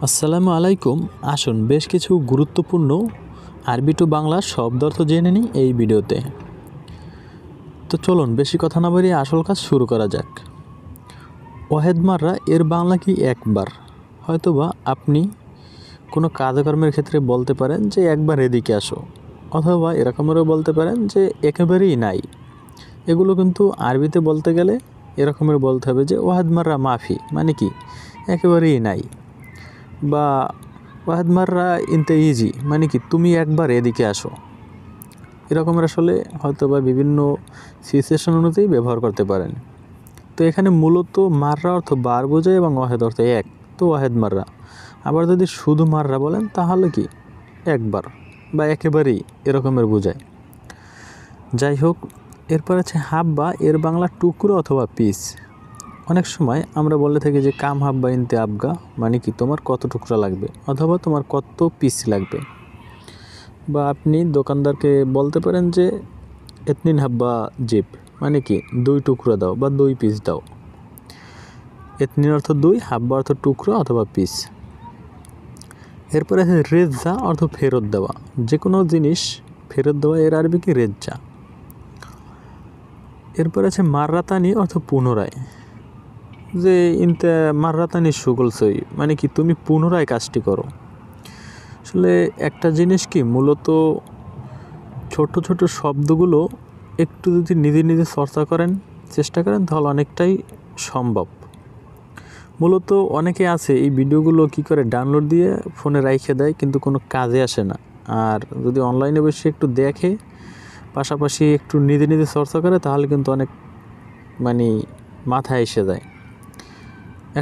আসসালামু আলাইকুম। আসুন বেশ কিছু গুরুত্বপূর্ণ আরবি টু বাংলা শব্দার্থ জেনে নিই এই ভিডিওতে। তো চলুন বেশি কথা না বাড়িয়ে আসল কাজ শুরু করা যাক। ওয়াহেদ মাররা এর বাংলা কি একবার। হয়তোবা আপনি কোনো কাজকর্মের ক্ষেত্রে বলতে পারেন যে একবার এদিকে আসো, অথবা এরকমেরও বলতে পারেন যে একেবারেই নাই। এগুলো কিন্তু আরবিতে বলতে গেলে এরকমের বলতে হবে যে ওয়াহেদ মাররা মাফি, মানে কি একেবারেই নাই, বা ওয়াহেদ মাররা ইনতে ইজি, মানে কি তুমি একবার এদিকে আসো। এরকমের আসলে হয়তো বা বিভিন্ন সিচুয়েশন অনুযায়ী ব্যবহার করতে পারেন। তো এখানে মূলত মাররা অর্থ বার বোঝায় এবং ওয়াহেদ অর্থ এক, তো ওয়াহেদ মাররা। আবার যদি শুধু মাররা বলেন তাহলে কি একবার বা একেবারেই এরকমের বোঝায়। যাই হোক, এরপর আছে হাব্বা এর বাংলা টুকরো অথবা পিস। অনেক সময় আমরা বলে থাকি যে কাম হাব্বা ইনতে আবগা, মানে কি তোমার কত টুকরা লাগবে অথবা তোমার কত পিস লাগবে। বা আপনি দোকানদারকে বলতে পারেন যে এতনিন হাব্বা জিপ, মানে কি 2 টুকরা দাও বা 2 পিস দাও। এতনিন অর্থ 2, হাব্বা অর্থ টুকরো অথবা পিস। এরপরে আছে রেজ্জা অর্থ ফেরত দেওয়া, যে কোনো জিনিস ফেরত দেওয়া, এর আরবি কি রেজ্জা। এরপর আছে মাররাতানি অর্থ পুনরায়, যে ইনতে মাররাতানি সুগলসই, মানে কি তুমি পুনরায় কাজটি করো। আসলে একটা জিনিস কি মূলত ছোট ছোট শব্দগুলো একটু যদি নিজে নিজে চর্চা করেন, চেষ্টা করেন, তাহলে অনেকটাই সম্ভব। মূলত অনেকে আছে এই ভিডিওগুলো কি করে ডাউনলোড দিয়ে ফোনে রাইখে দেয়, কিন্তু কোনো কাজে আসে না। আর যদি অনলাইনে বসে একটু দেখে, পাশাপাশি একটু নিজে নিজে চর্চা করে, তাহলে কিন্তু অনেক মানে মাথায় এসে যায়।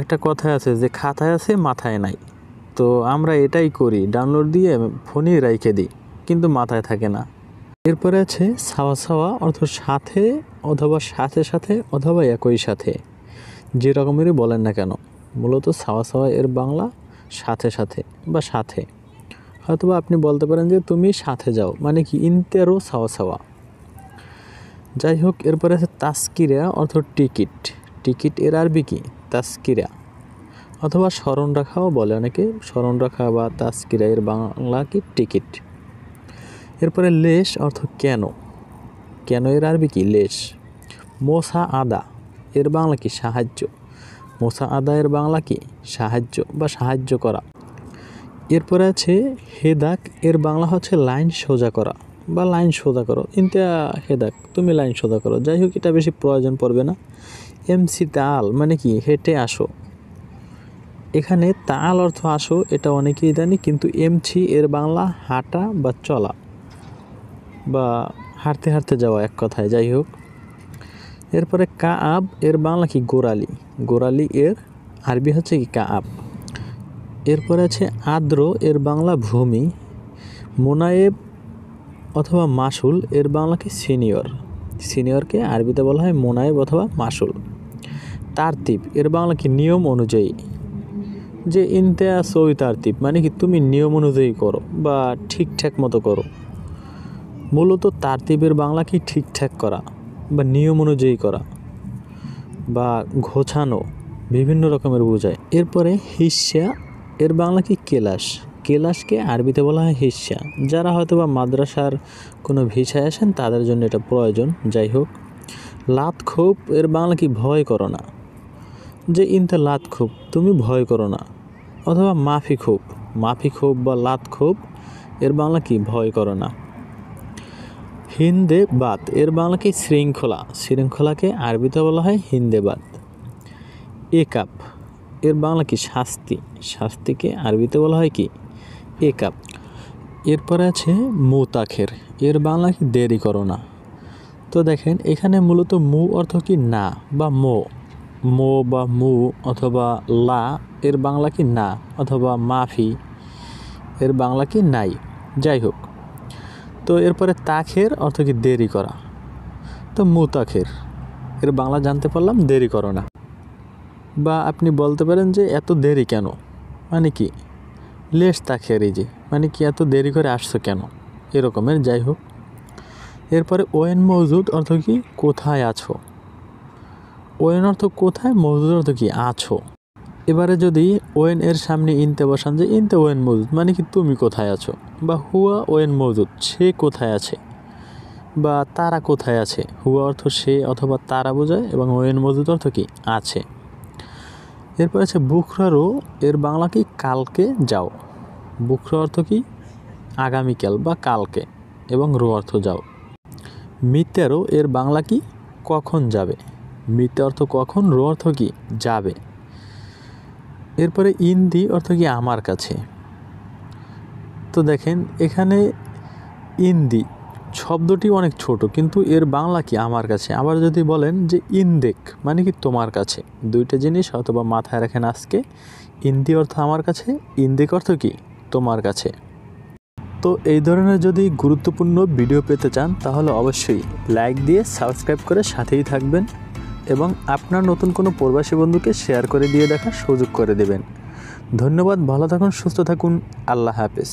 একটা কথায় আছে যে খাতায় আছে মাথায় নাই। তো আমরা এটাই করি, ডাউনলোড দিয়ে ফোনেই রাইখে দিই, কিন্তু মাথায় থাকে না। এরপরে আছে সাওয়া সাওয়া অর্থ সাথে অথবা সাথে সাথে অথবা একই সাথে, যে রকমেরই বলেন না কেন। মূলত সাওয়া সাওয়া এর বাংলা সাথে সাথে বা সাথে। হয়তোবা আপনি বলতে পারেন যে তুমি সাথে যাও, মানে কি ইনতেরো সাওয়া সাওয়া। যাই হোক, এরপরে আছে তাস্কিরা অর্থ টিকিট। টিকিট এর আরবি কি তাস্কিরা, অথবা স্মরণ রাখাও বলে অনেকে, স্মরণ রাখা বা তাস্কিরা এর বাংলা কি টিকিট। এরপরে লেশ অর্থ কেন। কেন এর আরবি কি লেশ। মোসা আদা এর বাংলা কি সাহায্য। মোসা আদা এর বাংলা কি সাহায্য বা সাহায্য করা। এরপরে আছে হেদাক এর বাংলা হচ্ছে লাইন সোজা করা বা লাইন সোজা করো। ইনতা হেদাক তুমি লাইন সোজা করো। যাই হোক, এটা বেশি প্রয়োজন পড়বে না। এমসি তাল মানে কি হেঁটে আসো। এখানে তাল অর্থ আসো, এটা অনেকেই জানি, কিন্তু এমসি এর বাংলা হাঁটা বা চলা বা হাঁটতে হাঁটতে যাওয়া এক কথায়। যাই হোক, এরপরে কাআব এর বাংলা কি গোড়ালি। গোড়ালি এর আরবি হচ্ছে কি কাআব। এরপরে আছে আদ্র এর বাংলা ভূমি। মোনায়েব অথবা মাসুল এর বাংলা কি সিনিয়র। সিনিয়রকে আরবিতে বলা হয় মোনায়েব অথবা মাসুল। তারতিব এর বাংলা কি নিয়ম অনুযায়ী, যে ইনতে সই তারতিব, মানে কি তুমি নিয়ম অনুযায়ী করো বা ঠিকঠাক মতো করো। মূলত তারতিবের বাংলা কি ঠিকঠাক করা বা নিয়ম অনুযায়ী করা বা ঘোছানো, বিভিন্ন রকমের বোঝায়। এরপরে হিস্যা এর বাংলা কি কেলাস। কেলাসকে আরবিতে বলা হয় হিস্যা। যারা হয়তো বা মাদ্রাসার কোনো ভিসায় আসেন তাদের জন্য এটা প্রয়োজন। যাই হোক, লাত খুব এর বাংলা কি ভয় করো না, যে ইনতে লাত খুব তুমি ভয় করো না। অথবা মাফি খুব, মাফি খুব বা লাত খুব এর বাংলা কি ভয় করো না। হিন্দে বাত এর বাংলা কি শৃঙ্খলা। শৃঙ্খলাকে আরবিতে বলা হয় হিন্দে বাত। একাপ এর বাংলা কি শাস্তি। শাস্তিকে আরবিতে বলা হয় কি একাপ। এরপরে আছে মুতাখের এর বাংলা কি দেরি করো না। তো দেখেন, এখানে মূলত মু অর্থ কি না বা মো। মো বা মু অথবা লা এর বাংলা কি না, অথবা মাফি এর বাংলা কি নাই। যাই হোক, তো এরপরে তাখের অর্থ কি দেরি করা। তো মুতাখের এর বাংলা জানতে পারলাম দেরি করো না। বা আপনি বলতে পারেন যে এত দেরি কেন, মানে কি লেশ তাখের, এই যে মানে কি এত দেরি করে আসছো কেন, এরকমের। যাই হোক, এরপরে ওয়েন মৌজুদ অর্থ কি কোথায় আছো। ওয়েন অর্থ কোথায়, মৌজুদ অর্থ কি আছো। এবারে যদি ওয়েন এর সামনে ইনতে বসান যে ইনতে ওয়েন মজুদ মানে কি তুমি কোথায় আছো, বা হুয়া ওয়েন মজুদ সে কোথায় আছে, বা তারা কোথায় আছে। হুয়া অর্থ সে অথবা তারা বোঝায় এবং ওয়েন মজুদ অর্থ কি আছে। এরপর আছে বুখরারো, এর বাংলা কি কালকে যাও। বুখরা অর্থ কি আগামীকাল বা কালকে, এবং রো অর্থ যাও। মিতেরো, এর বাংলা কি কখন যাবে। মিতে অর্থ কখন, রো অর্থ কি যাবে। এরপরে ইন্দি অর্থ কি আমার কাছে। তো দেখেন এখানে ইন্দি শব্দটি অনেক ছোট, কিন্তু এর বাংলা কি আমার কাছে। আবার যদি বলেন যে ইন্দেক মানে কি তোমার কাছে, দুইটা জিনিস অথবা মাথায় রাখেন আজকে। ইন্দি অর্থ আমার কাছে, ইন্দেক অর্থ কি তোমার কাছে। তো এই ধরনের যদি গুরুত্বপূর্ণ ভিডিও পেতে চান তাহলে অবশ্যই লাইক দিয়ে সাবস্ক্রাইব করে সাথেই থাকবেন এবং আপনার নতুন কোনো প্রবাসী বন্ধুকে শেয়ার করে দিয়ে দেখার সুযোগ করে দেবেন। ধন্যবাদ, ভালো থাকুন, সুস্থ থাকুন, আল্লাহ হাফেজ।